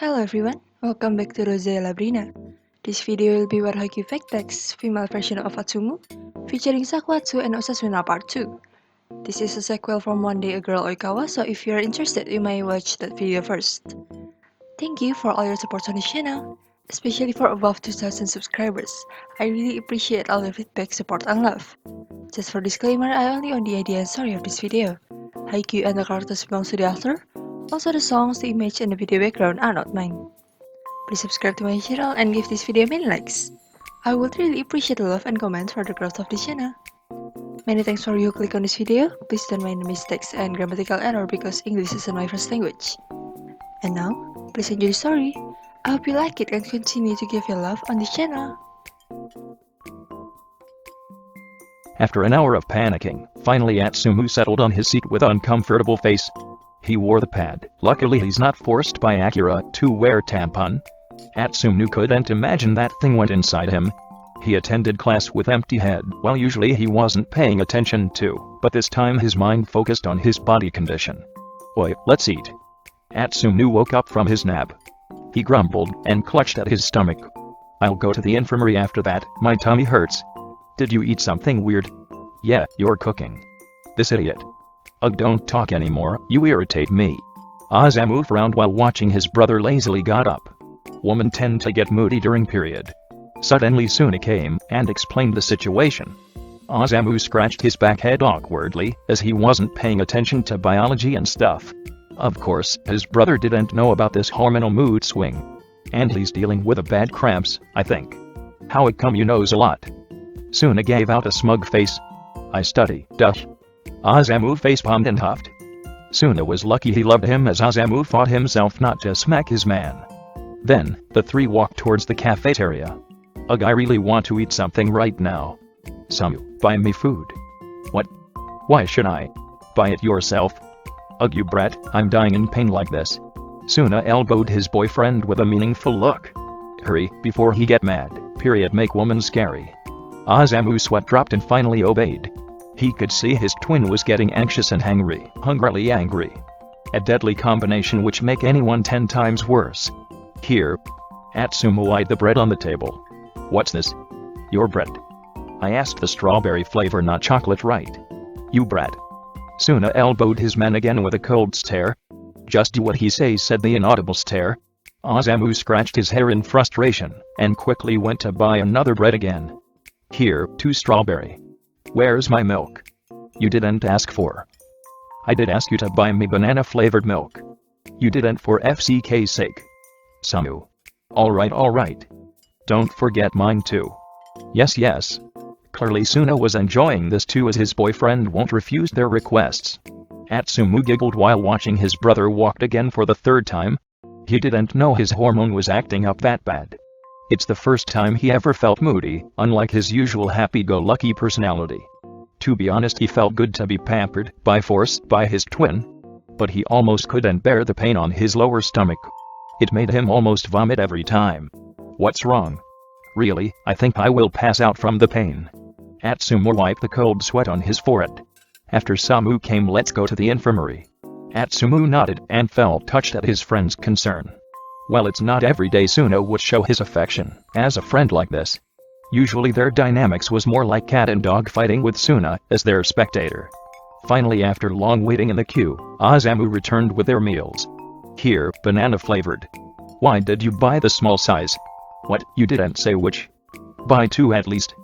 Hello everyone, welcome back to Rose Labrina. This video will be about Haikyuu Fake Text, female version of Atsumu, featuring SakuAtsu and OsaSuna Part 2. This is a sequel from One Day a Girl Oikawa, so if you are interested, you may watch that video first. Thank you for all your support on this channel, especially for above 2000 subscribers. I really appreciate all your feedback, support, and love. Just for disclaimer, I only own the idea and story of this video. Haikyuu and the characters belong to the author. Also, the songs, the image, and the video background are not mine. Please subscribe to my channel and give this video many likes. I would really appreciate the love and comments for the growth of this channel. Many thanks for you who click on this video. Please don't mind the mistakes and grammatical error because English isn't my first language. And now, please enjoy the story. I hope you like it and continue to give your love on this channel. After an hour of panicking, finally Atsumu settled on his seat with an uncomfortable face. He wore the pad. Luckily he's not forced by Akira to wear tampon. Atsumu couldn't imagine that thing went inside him. He attended class with empty head, while usually he wasn't paying attention to, but this time his mind focused on his body condition. Oi, let's eat. Atsumu woke up from his nap. He grumbled and clutched at his stomach. I'll go to the infirmary after that, my tummy hurts. Did you eat something weird? Yeah, you're cooking. This idiot. Ugh, don't talk anymore, you irritate me. Osamu frowned while watching his brother lazily got up. Women tend to get moody during period. Suddenly Suna came and explained the situation. Osamu scratched his back head awkwardly, as he wasn't paying attention to biology and stuff. Of course, his brother didn't know about this hormonal mood swing. And he's dealing with a bad cramps, I think. How it come you knows a lot? Suna gave out a smug face. I study, duh. Osamu facepalmed and huffed. Suna was lucky he loved him as Osamu fought himself not to smack his man. Then, the three walked towards the cafeteria. Ugh, I really want to eat something right now. Samu, buy me food. What? Why should I? Buy it yourself. Ugh, you brat, I'm dying in pain like this. Suna elbowed his boyfriend with a meaningful look. Hurry, before he get mad, period make woman scary. Osamu's sweat dropped and finally obeyed. He could see his twin was getting anxious and hungrily angry. A deadly combination which make anyone 10 times worse. Here. Atsumu eyed the bread on the table. What's this? Your bread. I asked the strawberry flavor, not chocolate, right? You brat. Suna elbowed his man again with a cold stare. Just do what he says, said the inaudible stare. Osamu scratched his hair in frustration, and quickly went to buy another bread again. Here, 2 strawberry. Where's my milk? You didn't ask for. I did ask you to buy me banana-flavored milk. You didn't for FCK's sake. Samu. Alright. Don't forget mine too. Yes. Clearly Suna was enjoying this too, as his boyfriend won't refuse their requests. Atsumu giggled while watching his brother walked again for the 3rd time. He didn't know his hormone was acting up that bad. It's the first time he ever felt moody, unlike his usual happy-go-lucky personality. To be honest, he felt good to be pampered by force by his twin. But he almost couldn't bear the pain on his lower stomach. It made him almost vomit every time. What's wrong? Really, I think I will pass out from the pain. Atsumu wiped the cold sweat on his forehead. After Samu came, let's go to the infirmary. Atsumu nodded and felt touched at his friend's concern. Well, it's not every day Suna would show his affection as a friend like this. Usually their dynamics was more like cat and dog fighting with Suna as their spectator. Finally, after long waiting in the queue, Osamu returned with their meals. Here, banana flavored. Why did you buy the small size? What, you didn't say which? Buy 2 at least.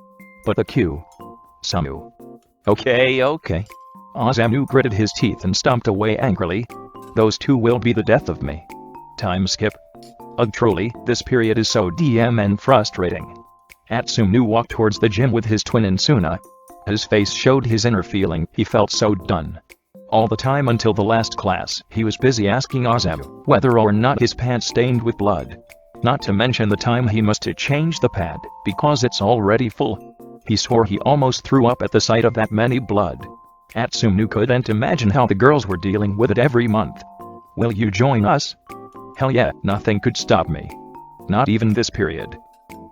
But the queue. Samu. Okay. Osamu gritted his teeth and stomped away angrily. Those 2 will be the death of me. Time skip. Ugh, truly, this period is so DM and frustrating. Atsumu walked towards the gym with his twin and Suna. His face showed his inner feeling. He felt so done. All the time until the last class, he was busy asking Osamu whether or not his pants stained with blood. Not to mention the time he must to change the pad, because it's already full. He swore he almost threw up at the sight of that many blood. Atsumu couldn't imagine how the girls were dealing with it every month. Will you join us? Hell yeah, nothing could stop me. Not even this period.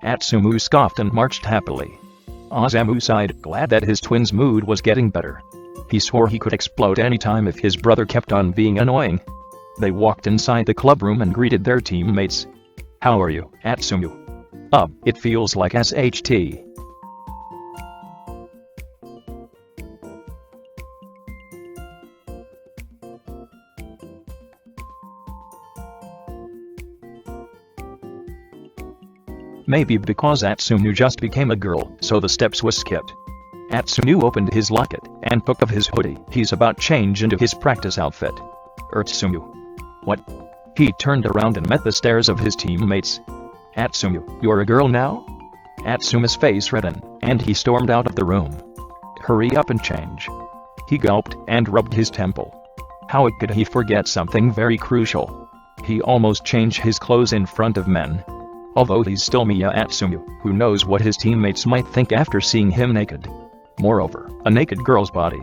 Atsumu scoffed and marched happily. Osamu sighed, glad that his twin's mood was getting better. He swore he could explode anytime if his brother kept on being annoying. They walked inside the club room and greeted their teammates. "How are you, Atsumu?" It feels like SHT. Maybe because Atsumu just became a girl, so the steps was skipped. Atsumu opened his locket and took off his hoodie. He's about to change into his practice outfit. Atsumu. What? He turned around and met the stares of his teammates. "Atsumu, you're a girl now?" Atsuma's face reddened, and he stormed out of the room. "Hurry up and change." He gulped and rubbed his temple. How could he forget something very crucial? He almost changed his clothes in front of men. Although he's still Miya Atsumu, who knows what his teammates might think after seeing him naked. Moreover, a naked girl's body.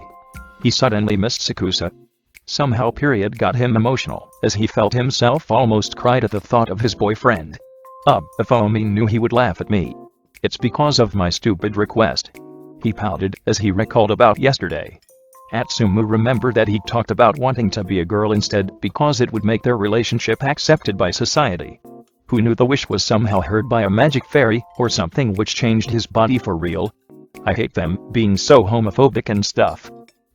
He suddenly missed Sakusa. Somehow period got him emotional, as he felt himself almost cried at the thought of his boyfriend. If Omi knew he would laugh at me. It's because of my stupid request. He pouted as he recalled about yesterday. Atsumu remembered that he talked about wanting to be a girl instead because it would make their relationship accepted by society. Who knew the wish was somehow heard by a magic fairy or something which changed his body for real? I hate them being so homophobic and stuff.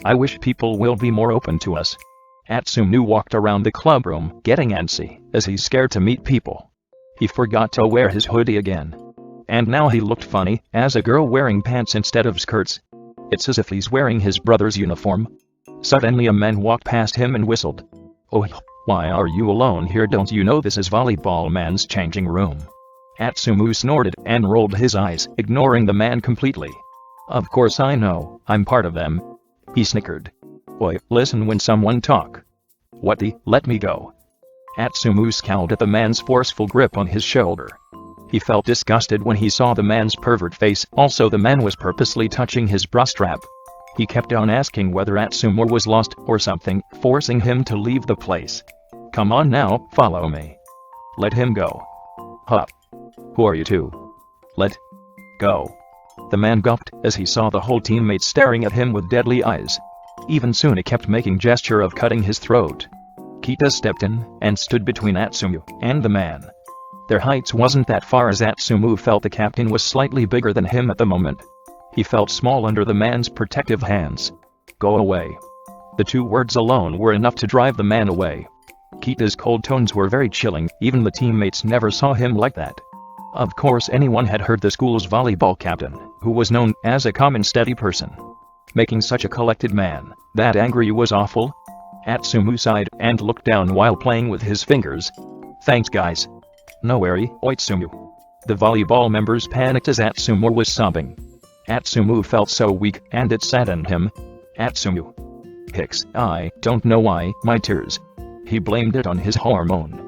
I wish people will be more open to us. Atsumu walked around the club room, getting antsy, as he's scared to meet people. He forgot to wear his hoodie again. And now he looked funny, as a girl wearing pants instead of skirts. It's as if he's wearing his brother's uniform. Suddenly a man walked past him and whistled. "Oh, why are you alone here? Don't you know this is Volleyball man's changing room?" Atsumu snorted and rolled his eyes, ignoring the man completely. "Of course I know, I'm part of them." He snickered. "Oi, listen when someone talk." "What the? Let me go." Atsumu scowled at the man's forceful grip on his shoulder. He felt disgusted when he saw the man's pervert face. Also, the man was purposely touching his bra strap. He kept on asking whether Atsumu was lost or something, forcing him to leave the place. "Come on now, follow me." "Let him go." "Huh? Who are you two?" "Let go." The man gulped as he saw the whole teammates staring at him with deadly eyes. Even Suna kept making gesture of cutting his throat. Kita stepped in and stood between Atsumu and the man. Their heights wasn't that far as Atsumu felt the captain was slightly bigger than him at the moment. He felt small under the man's protective hands. "Go away." The two words alone were enough to drive the man away. Kita's cold tones were very chilling, even the teammates never saw him like that. Of course anyone had heard the school's volleyball captain, who was known as a calm and steady person. Making such a collected man that angry was awful. Atsumu sighed and looked down while playing with his fingers. "Thanks guys." "No worry, Atsumu." The volleyball members panicked as Atsumu was sobbing. Atsumu felt so weak and it saddened him. "Atsumu. Hicks, I don't know why, my tears." He blamed it on his hormone.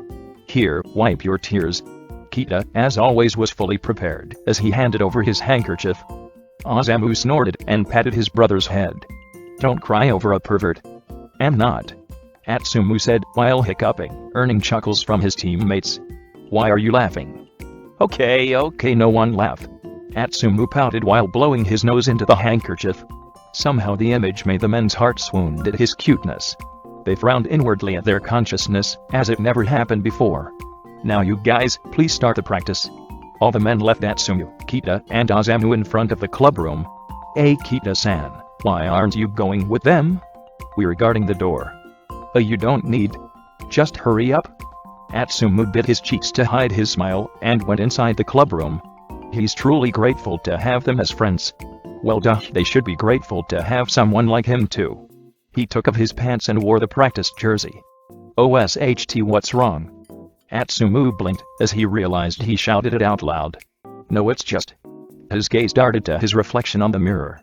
"Here, wipe your tears." Kita, as always, was fully prepared as he handed over his handkerchief. Osamu snorted and patted his brother's head. "Don't cry over a pervert." "I'm not," Atsumu said while hiccuping, earning chuckles from his teammates. "Why are you laughing?" Okay, no one laugh." Atsumu pouted while blowing his nose into the handkerchief. Somehow the image made the men's heart swoon at his cuteness. They frowned inwardly at their consciousness, as it never happened before. "Now you guys, please start the practice." All the men left Atsumu, Kita, and Osamu in front of the club room. "Hey Kita-san, why aren't you going with them?" "We're guarding the door." You don't need. Just hurry up." Atsumu bit his cheeks to hide his smile and went inside the club room. He's truly grateful to have them as friends. Well duh, they should be grateful to have someone like him too. He took off his pants and wore the practice jersey. OSHT, what's wrong? Atsumu blinked as he realized he shouted it out loud. "No, it's just..." His gaze darted to his reflection on the mirror.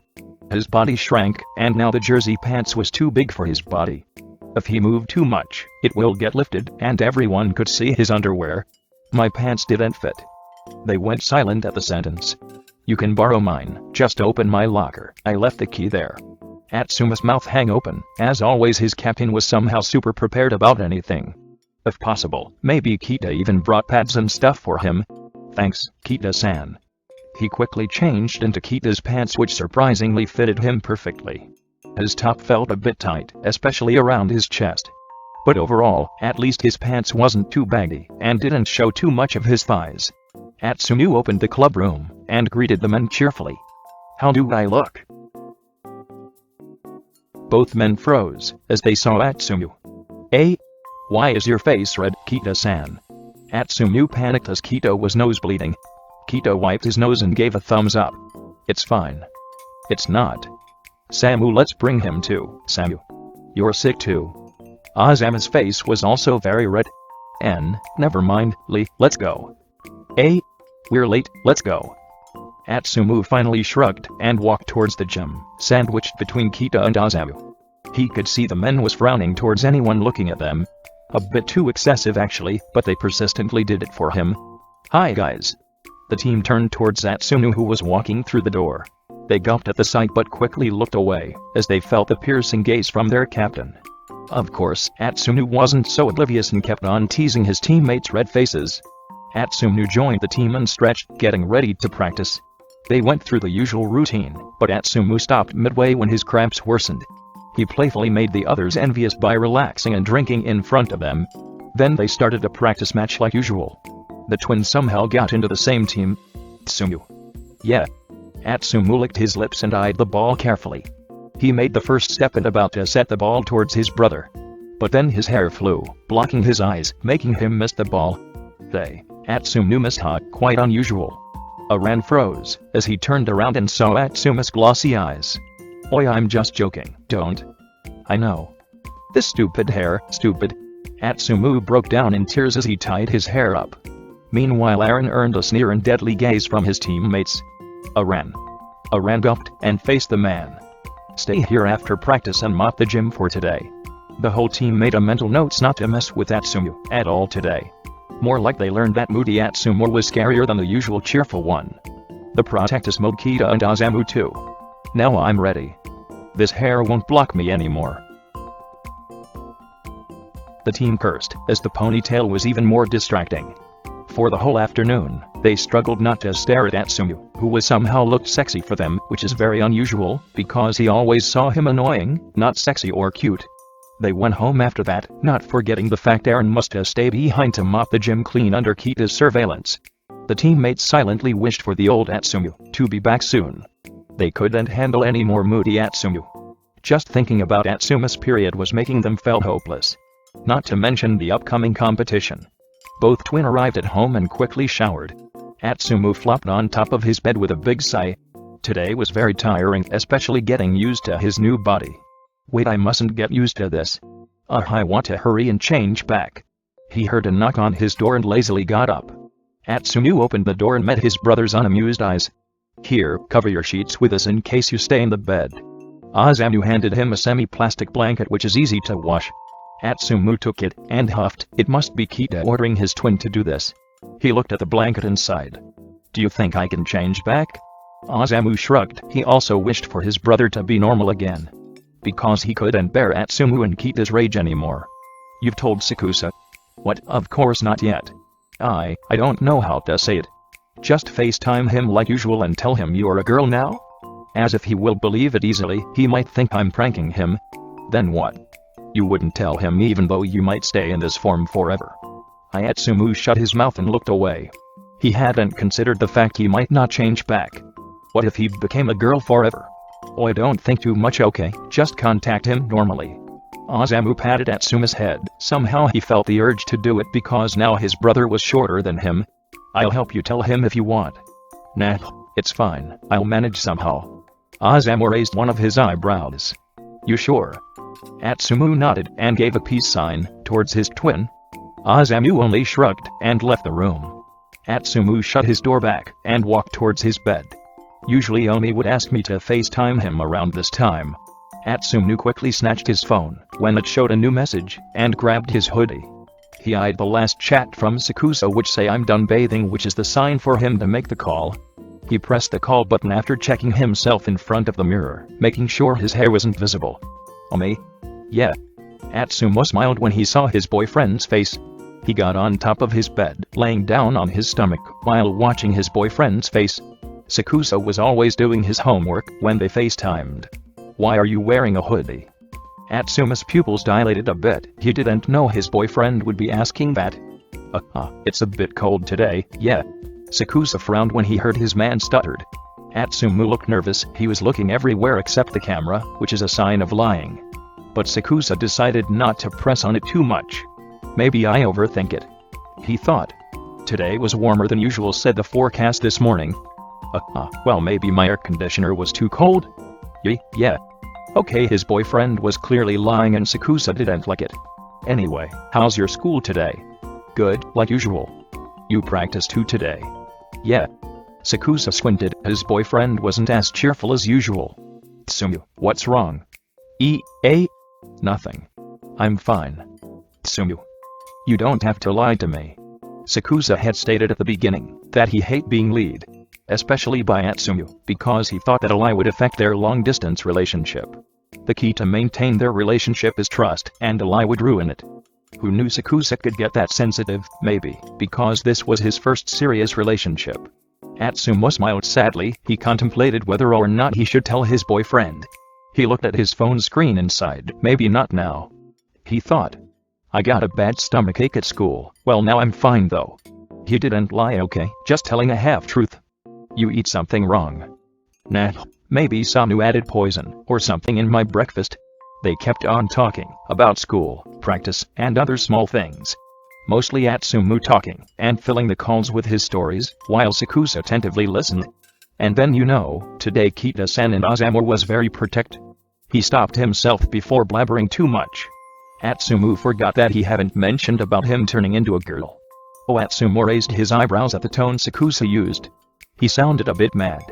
His body shrank, and now the jersey pants was too big for his body. If he moved too much, it will get lifted and everyone could see his underwear. "My pants didn't fit." They went silent at the sentence. "You can borrow mine, just open my locker, I left the key there." Atsuma's mouth hung open. As always, his captain was somehow super prepared about anything. If possible, maybe Kita even brought pads and stuff for him. "Thanks, Kita-san." He quickly changed into Kita's pants, which surprisingly fitted him perfectly. His top felt a bit tight, especially around his chest. But overall, at least his pants wasn't too baggy and didn't show too much of his thighs. Atsumu opened the club room and greeted the men cheerfully. "How do I look?" Both men froze as they saw Atsumu. "Eh? Why is your face red, Kita-san?" Atsumu panicked as Kita was nosebleeding. Kita wiped his nose and gave a thumbs up. "It's fine." "It's not." "Samu, let's bring him too." "Samu, you're sick too." Osamu's face was also very red. Never mind, Lee, let's go." "Eh? We're late, let's go." Atsumu finally shrugged and walked towards the gym, sandwiched between Kita and Osamu. He could see the men was frowning towards anyone looking at them. A bit too excessive actually, but they persistently did it for him. "Hi guys." The team turned towards Atsumu, who was walking through the door. They gulped at the sight but quickly looked away, as they felt the piercing gaze from their captain. Of course, Atsumu wasn't so oblivious and kept on teasing his teammates' red faces. Atsumu joined the team and stretched, getting ready to practice. They went through the usual routine, but Atsumu stopped midway when his cramps worsened. He playfully made the others envious by relaxing and drinking in front of them. Then they started a practice match like usual. The twins somehow got into the same team. "Atsumu." "Yeah." Atsumu licked his lips and eyed the ball carefully. He made the first step and about to set the ball towards his brother. But then his hair flew, blocking his eyes, making him miss the ball. Atsumu missed hard, quite unusual. Aran froze as he turned around and saw Atsumu's glossy eyes. "Oi, I'm just joking, don't." "I know." "This stupid hair, stupid." Atsumu broke down in tears as he tied his hair up. Meanwhile, Aran earned a sneer and deadly gaze from his teammates. Aran gulped and faced the man. "Stay here after practice and mop the gym for today." The whole team made a mental note not to mess with Atsumu at all today. More like they learned that moody Atsumu was scarier than the usual cheerful one. The protectus mode Kita and Osamu too. "Now I'm ready. This hair won't block me anymore." The team cursed as the ponytail was even more distracting. For the whole afternoon, they struggled not to stare at Atsumu, who was somehow looked sexy for them, which is very unusual, because he always saw him annoying, not sexy or cute. They went home after that, not forgetting the fact Aran must have stayed behind to mop the gym clean under Kita's surveillance. The teammates silently wished for the old Atsumu to be back soon. They couldn't handle any more moody Atsumu. Just thinking about Atsumu's period was making them feel hopeless. Not to mention the upcoming competition. Both twin arrived at home and quickly showered. Atsumu flopped on top of his bed with a big sigh. Today was very tiring, especially getting used to his new body. "Wait, I mustn't get used to this. I want to hurry and change back." He heard a knock on his door and lazily got up. Atsumu opened the door and met his brother's unamused eyes. "Here, cover your sheets with this in case you stay in the bed." Osamu handed him a semi-plastic blanket which is easy to wash. Atsumu took it and huffed. It must be Kita ordering his twin to do this. He looked at the blanket and sighed. "Do you think I can change back?" Osamu shrugged. He also wished for his brother to be normal again. Because he couldn't bear Atsumu and Kita's rage anymore. "You've told Sakusa?" "What? Of course not yet. I don't know how to say it. Just FaceTime him like usual and tell him you're a girl now?" As if he will believe it easily, he might think I'm pranking him. "Then what? You wouldn't tell him even though you might stay in this form forever." Atsumu shut his mouth and looked away. He hadn't considered the fact he might not change back. What if he became a girl forever? "Oh, don't think too much, okay? Just contact him normally." Osamu patted Atsumu's head. Somehow he felt the urge to do it because now his brother was shorter than him. "I'll help you tell him if you want." "Nah, it's fine. I'll manage somehow." Osamu raised one of his eyebrows. "You sure?" Atsumu nodded and gave a peace sign towards his twin. Osamu only shrugged and left the room. Atsumu shut his door back and walked towards his bed. Usually Omi would ask me to FaceTime him around this time. Atsumu quickly snatched his phone when it showed a new message and grabbed his hoodie. He eyed the last chat from Sakusa which say I'm done bathing, which is the sign for him to make the call. He pressed the call button after checking himself in front of the mirror, making sure his hair wasn't visible. "Omi?" "Yeah." Atsumu smiled when he saw his boyfriend's face. He got on top of his bed, laying down on his stomach while watching his boyfriend's face. Sakusa was always doing his homework when they FaceTimed. "Why are you wearing a hoodie?" Atsuma's pupils dilated a bit. He didn't know his boyfriend would be asking that. It's a bit cold today, yeah. Sakusa frowned when he heard his man stuttered. Atsumu looked nervous. He was looking everywhere except the camera, which is a sign of lying. But Sakusa decided not to press on it too much. Maybe I overthink it, he thought. Today was warmer than usual, said the forecast this morning. Well, maybe my air conditioner was too cold? Yeah. Okay, his boyfriend was clearly lying and Sakusa didn't like it. Anyway, how's your school today? Good, like usual. You practiced too today? Yeah. Sakusa squinted. His boyfriend wasn't as cheerful as usual. Atsumu, what's wrong? Nothing. I'm fine. Atsumu, you don't have to lie to me. Sakusa had stated at the beginning that he hated being lied, especially by Atsumu, because he thought that a lie would affect their long-distance relationship. The key to maintain their relationship is trust, and a lie would ruin it. Who knew Sakusa could get that sensitive? Maybe because this was his first serious relationship. Atsumu smiled sadly. He contemplated whether or not he should tell his boyfriend. He looked at his phone screen and sighed. Maybe not now, he thought. I got a bad stomachache at school. Well, now I'm fine though. He didn't lie, okay? Just telling a half-truth. You eat something wrong. Nah, maybe Osamu added poison or something in my breakfast. They kept on talking about school, practice, and other small things. Mostly Atsumu talking and filling the calls with his stories, while Sakusa attentively listened. And then today Kita-san and Osamu was very protective. He stopped himself before blabbering too much. Atsumu forgot that he hadn't mentioned about him turning into a girl. Atsumu raised his eyebrows at the tone Sakusa used. He sounded a bit mad.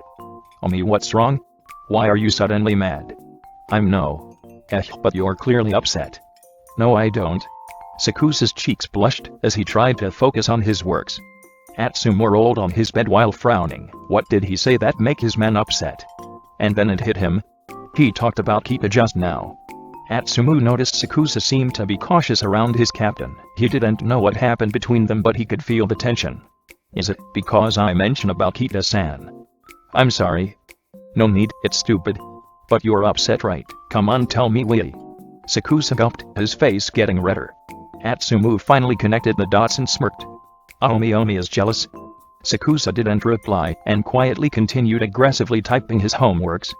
Omi, what's wrong? Why are you suddenly mad? But you're clearly upset. No, I don't. Sakusa's cheeks blushed as he tried to focus on his works. Atsumu rolled on his bed while frowning. What did he say that make his man upset? And then it hit him. He talked about Kita just now. Atsumu noticed Sakusa seemed to be cautious around his captain. He didn't know what happened between them, but he could feel the tension. Is it because I mentioned about Kita-san? I'm sorry. No need, it's stupid. But you're upset, right? Come on, tell me, will you? Sakusa gulped, his face getting redder. Atsumu finally connected the dots and smirked. Omi is jealous. Sakusa didn't reply and quietly continued aggressively typing his homeworks.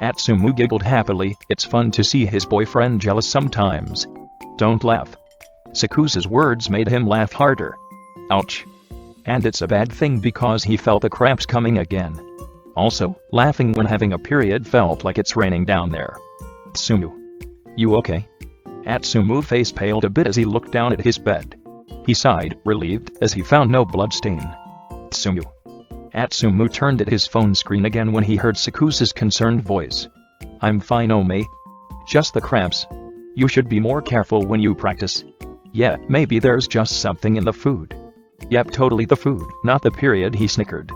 Atsumu giggled happily. It's fun to see his boyfriend jealous sometimes. Don't laugh. Sakusa's words made him laugh harder. Ouch. And it's a bad thing because he felt the cramps coming again. Also, laughing when having a period felt like it's raining down there. Atsumu. You okay? Atsumu face paled a bit as he looked down at his bed. He sighed, relieved, as he found no bloodstain. Atsumu. Atsumu turned at his phone screen again when he heard Sakusa's concerned voice. I'm fine, Omi. Just the cramps. You should be more careful when you practice. Yeah, maybe there's just something in the food. Yep, totally the food, not the period, he snickered.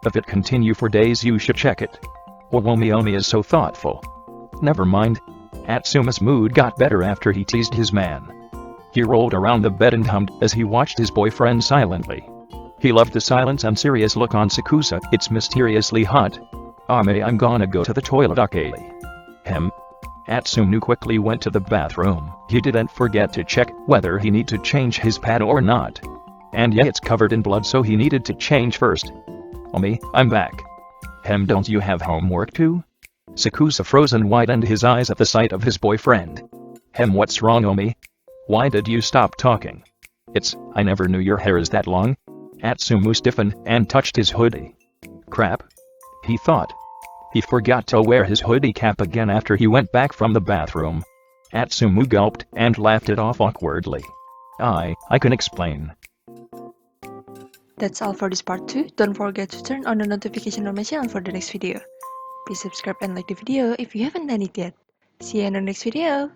If it continue for days you should check it. Omi is so thoughtful. Never mind. Atsuma's mood got better after he teased his man. He rolled around the bed and hummed as he watched his boyfriend silently. He loved the silence and serious look on Sakusa. It's mysteriously hot. Ame, I'm gonna go to the toilet, okay? Atsumu quickly went to the bathroom. He didn't forget to check whether he need to change his pad or not. And yeah, it's covered in blood, so he needed to change first. Omi, I'm back. Don't you have homework too? Sakusa froze and widened his eyes at the sight of his boyfriend. What's wrong, Omi? Why did you stop talking? I never knew your hair is that long. Atsumu stiffened and touched his hoodie. Crap. He thought. He forgot to wear his hoodie cap again after he went back from the bathroom. Atsumu gulped and laughed it off awkwardly. I can explain. That's all for this part 2. Don't forget to turn on the notification on my channel for the next video. Please subscribe and like the video if you haven't done it yet. See you in the next video.